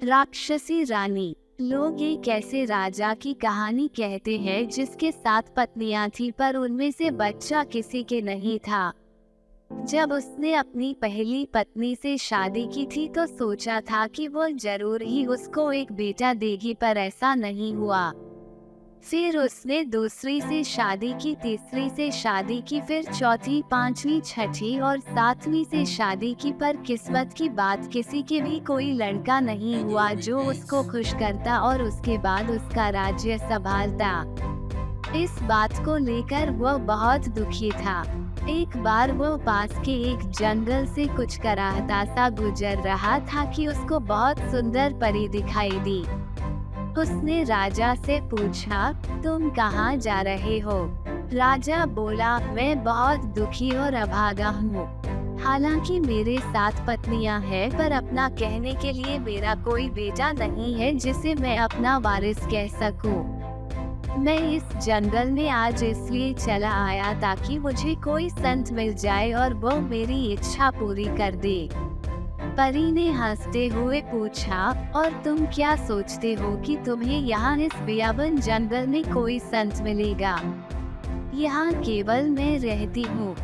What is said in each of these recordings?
राक्षसी रानी। लोग एक ऐसे राजा की कहानी कहते हैं जिसके 7 पत्नियां थी, पर उनमें से बच्चा किसी के नहीं था। जब उसने अपनी पहली पत्नी से शादी की थी तो सोचा था कि वो जरूर ही उसको एक बेटा देगी, पर ऐसा नहीं हुआ। फिर उसने दूसरी से शादी की, तीसरी से शादी की, फिर चौथी, पांचवी, छठी और सातवीं से शादी की, पर किस्मत की बात किसी के भी कोई लड़का नहीं हुआ जो उसको खुश करता और उसके बाद उसका राज्य संभालता। इस बात को लेकर वो बहुत दुखी था। एक बार वो पास के एक जंगल से कुछ कराहता सा गुजर रहा था कि उसको बहुत सुंदर परी दिखाई दी। उसने राजा से पूछा, तुम कहाँ जा रहे हो? राजा बोला, मैं बहुत दुखी और अभागा हूँ। हालांकि मेरे 7 पत्नियां हैं, पर अपना कहने के लिए मेरा कोई बेटा नहीं है जिसे मैं अपना वारिस कह सकूं। मैं इस जंगल में आज इसलिए चला आया ताकि मुझे कोई संत मिल जाए और वो मेरी इच्छा पूरी कर दे। परी ने हंसते हुए पूछा, और तुम क्या सोचते हो कि तुम्हें यहाँ इस बियाबन जंगल में कोई संत मिलेगा? यहाँ केवल मैं रहती हूँ,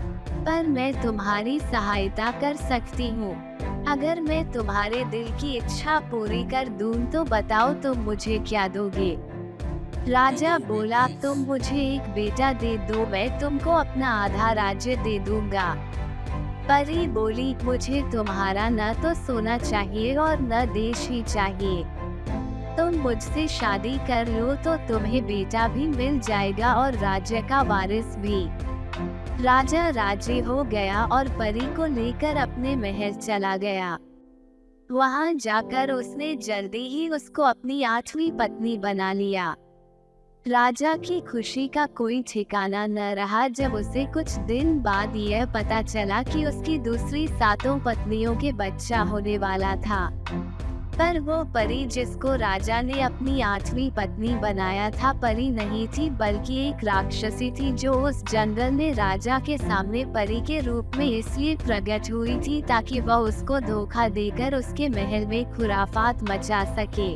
पर मैं तुम्हारी सहायता कर सकती हूँ। अगर मैं तुम्हारे दिल की इच्छा पूरी कर दूँ तो बताओ, तुम मुझे क्या दोगे? राजा बोला, तुम मुझे एक बेटा दे दो, मैं तुमको अपना आधा राज्य दे दूंगा। परी बोली, मुझे तुम्हारा न तो सोना चाहिए और न देश ही चाहिए। तुम मुझसे शादी कर लो तो तुम्हें बेटा भी मिल जाएगा और राज्य का वारिस भी। राजा राजी हो गया और परी को लेकर अपने महल चला गया। वहां जाकर उसने जल्दी ही उसको अपनी 8वीं पत्नी बना लिया। राजा की खुशी का कोई ठिकाना न रहा जब उसे कुछ दिन बाद यह पता चला कि उसकी दूसरी 7 पत्नियों के बच्चा होने वाला था। पर वो परी जिसको राजा ने अपनी 8वीं पत्नी बनाया था, परी नहीं थी बल्कि एक राक्षसी थी जो उस जंगल में राजा के सामने परी के रूप में इसलिए प्रकट हुई थी ताकि वह उसको धोखा देकर उसके महल में खुराफात मचा सके।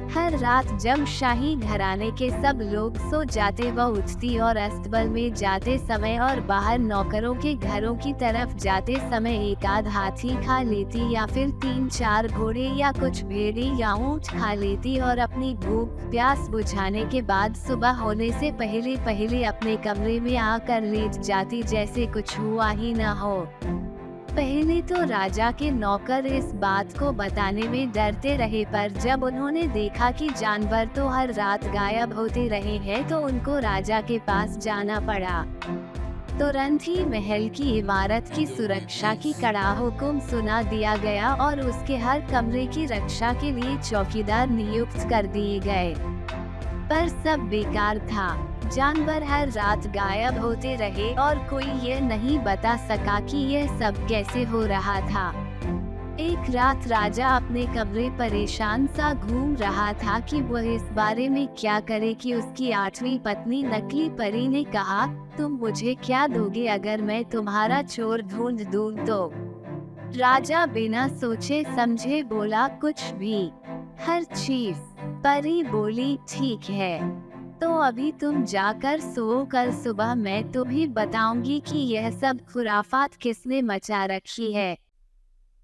हर रात जब शाही घराने के सब लोग सो जाते, वह उठती और अस्तबल में जाते समय और बाहर नौकरों के घरों की तरफ जाते समय एक आध हाथी खा लेती या फिर 3-4 घोड़े या कुछ भेड़ी या ऊंट खा लेती और अपनी भूख प्यास बुझाने के बाद सुबह होने से पहले पहले अपने कमरे में आकर लेट जाती जैसे कुछ हुआ ही न हो। पहले तो राजा के नौकर इस बात को बताने में डरते रहे, पर जब उन्होंने देखा कि जानवर तो हर रात गायब होते रहे हैं तो उनको राजा के पास जाना पड़ा। तुरंत ही महल की इमारत की सुरक्षा की कड़ा हुक्म सुना दिया गया और उसके हर कमरे की रक्षा के लिए चौकीदार नियुक्त कर दिए गए। पर सब बेकार था। जानवर हर रात गायब होते रहे और कोई ये नहीं बता सका कि यह सब कैसे हो रहा था। एक रात राजा अपने कमरे परेशान सा घूम रहा था कि वह इस बारे में क्या करे कि उसकी 8वीं पत्नी नकली परी ने कहा, तुम मुझे क्या दोगे अगर मैं तुम्हारा चोर ढूंढ दूं तो? राजा बिना सोचे समझे बोला, कुछ भी, हर चीज। परी बोली, ठीक है, तो अभी तुम जाकर सो, कल सुबह मैं तुम्हें बताऊंगी कि यह सब खुराफात किसने मचा रखी है।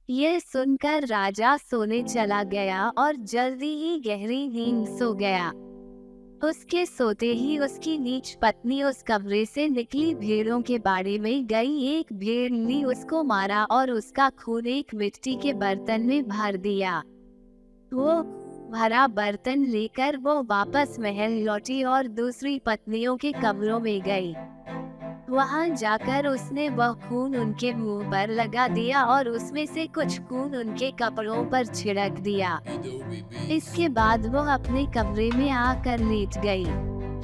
यह सुनकर राजा सोने चला गया और जल्दी ही गहरी नींद सो गया। उसके सोते ही उसकी नीच पत्नी उस कमरे से निकली भेड़ों के बाड़े में गई। एक भेड़ ने उसको मारा और उसका खून एक मिट्टी के बर्तन में भर दिया। वो भरा बर्तन लेकर वो वापस महल लौटी और दूसरी पत्नियों के कमरों में गई। वहां जाकर उसने वह खून उनके मुंह पर लगा दिया और उसमें से कुछ खून उनके कपड़ों पर छिड़क दिया। इसके बाद वो अपने कमरे में आकर लेट गई।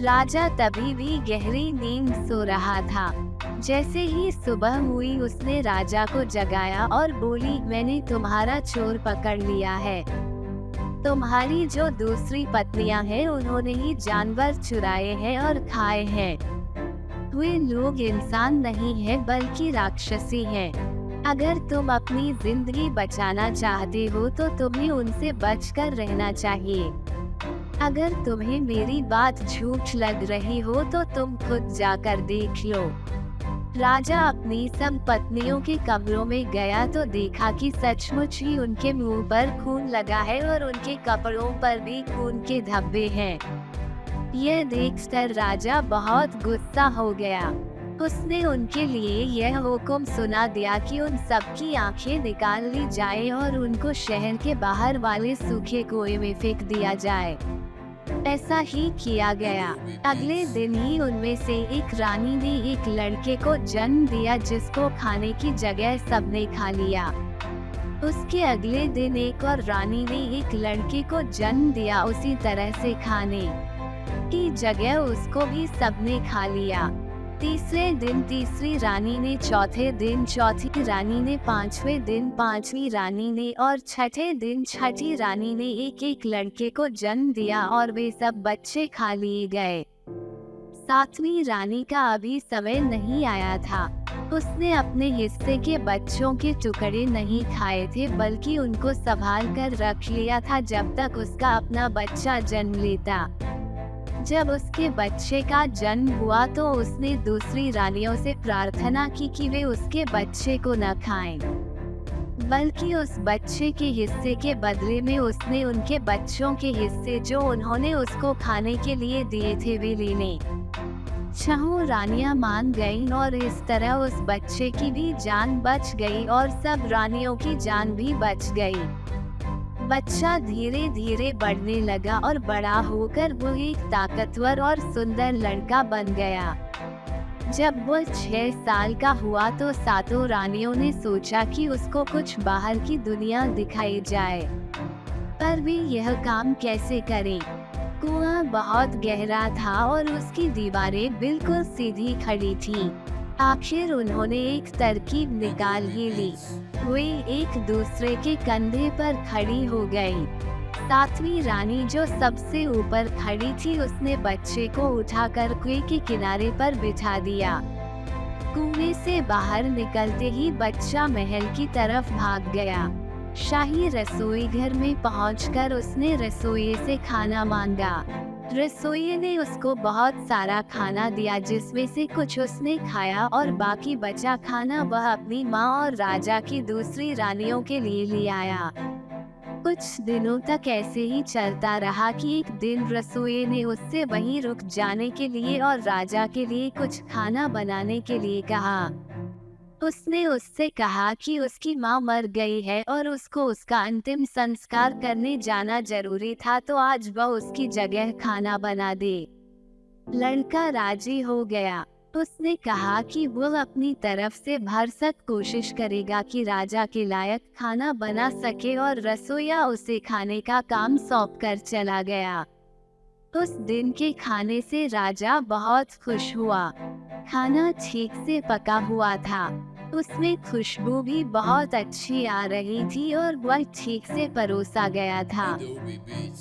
राजा तभी भी गहरी नींद सो रहा था। जैसे ही सुबह हुई उसने राजा को जगाया और बोली, मैंने तुम्हारा चोर पकड़ लिया है। तुम्हारी जो दूसरी पत्नियां हैं उन्होंने ही जानवर चुराए हैं और खाए हैं। वे लोग इंसान नहीं हैं बल्कि राक्षसी हैं। अगर तुम अपनी जिंदगी बचाना चाहते हो तो तुम्हें उनसे बचकर रहना चाहिए। अगर तुम्हें मेरी बात झूठ लग रही हो तो तुम खुद जाकर देख लो। राजा अपनी सब पत्नियों के कमरों में गया तो देखा कि सचमुच ही उनके मुंह पर खून लगा है और उनके कपड़ों पर भी खून के धब्बे हैं। यह देखकर राजा बहुत गुस्सा हो गया। उसने उनके लिए यह हुक्म सुना दिया कि उन सबकी आंखें निकाल ली जाए और उनको शहर के बाहर वाले सूखे कुएं में फेंक दिया जाए। ऐसा ही किया गया। अगले दिन ही उनमें से एक रानी ने एक लड़के को जन्म दिया जिसको खाने की जगह सबने खा लिया। उसके अगले दिन एक और रानी ने एक लड़के को जन्म दिया, उसी तरह से खाने की जगह उसको भी सबने खा लिया। तीसरे दिन तीसरी रानी ने, चौथे दिन चौथी रानी ने, पांचवें दिन पांचवी रानी ने और छठे दिन छठी रानी ने एक एक लड़के को जन्म दिया और वे सब बच्चे खा लिए गए। सातवीं रानी का अभी समय नहीं आया था। उसने अपने हिस्से के बच्चों के टुकड़े नहीं खाए थे बल्कि उनको संभाल कर रख लिया था जब तक उसका अपना बच्चा जन्म लेता। जब उसके बच्चे का जन्म हुआ तो उसने दूसरी रानियों से प्रार्थना की कि वे उसके बच्चे को न खाएं, बल्कि उस बच्चे के हिस्से के बदले में उसने उनके बच्चों के हिस्से जो उन्होंने उसको खाने के लिए दिए थे वे लेने। छहों रानियां मान गईं और इस तरह उस बच्चे की भी जान बच गई और सब रानियों की जान भी बच गई। बच्चा धीरे धीरे बढ़ने लगा और बड़ा होकर वो एक ताकतवर और सुंदर लड़का बन गया। जब वो 6 साल का हुआ तो सातों रानियों ने सोचा कि उसको कुछ बाहर की दुनिया दिखाई जाए, पर वे यह काम कैसे करें। कुआं बहुत गहरा था और उसकी दीवारें बिल्कुल सीधी खड़ी थीं। आखिर उन्होंने एक तरकीब निकाल ही ली। वे एक दूसरे के कंधे पर खड़ी हो गई। सातवीं रानी जो सबसे ऊपर खड़ी थी उसने बच्चे को उठाकर कुएं के किनारे पर बिठा दिया। कुएं से बाहर निकलते ही बच्चा महल की तरफ भाग गया। शाही रसोई घर में पहुंचकर उसने रसोइये से खाना मांगा। रसोइये ने उसको बहुत सारा खाना दिया जिसमें से कुछ उसने खाया और बाकी बचा खाना वह अपनी माँ और राजा की दूसरी रानियों के लिए ले आया। कुछ दिनों तक ऐसे ही चलता रहा कि एक दिन रसोइये ने उससे वहीं रुक जाने के लिए और राजा के लिए कुछ खाना बनाने के लिए कहा। उसने उससे कहा कि उसकी माँ मर गई है और उसको उसका अंतिम संस्कार करने जाना जरूरी था, तो आज वह उसकी जगह खाना बना दे। लड़का राजी हो गया। उसने कहा कि वो अपनी तरफ से भरसक कोशिश करेगा कि राजा के लायक खाना बना सके और रसोइया उसे खाने का काम सौंप कर चला गया। उस दिन के खाने से राजा बहुत खुश हुआ। खाना ठीक से पका हुआ था, उसमें खुशबू भी बहुत अच्छी आ रही थी और वह ठीक से परोसा गया था।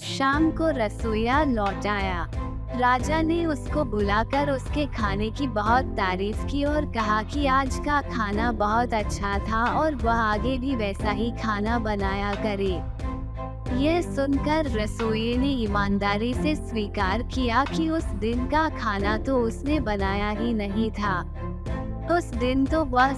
शाम को रसोइया लौट आया। राजा ने उसको बुलाकर उसके खाने की बहुत तारीफ की और कहा कि आज का खाना बहुत अच्छा था और वह आगे भी वैसा ही खाना बनाया करे। यह सुनकर रसोइये ने ईमानदारी से स्वीकार किया कि उस दिन का खाना तो उसने बनाया ही नहीं था। उस दिन तो वह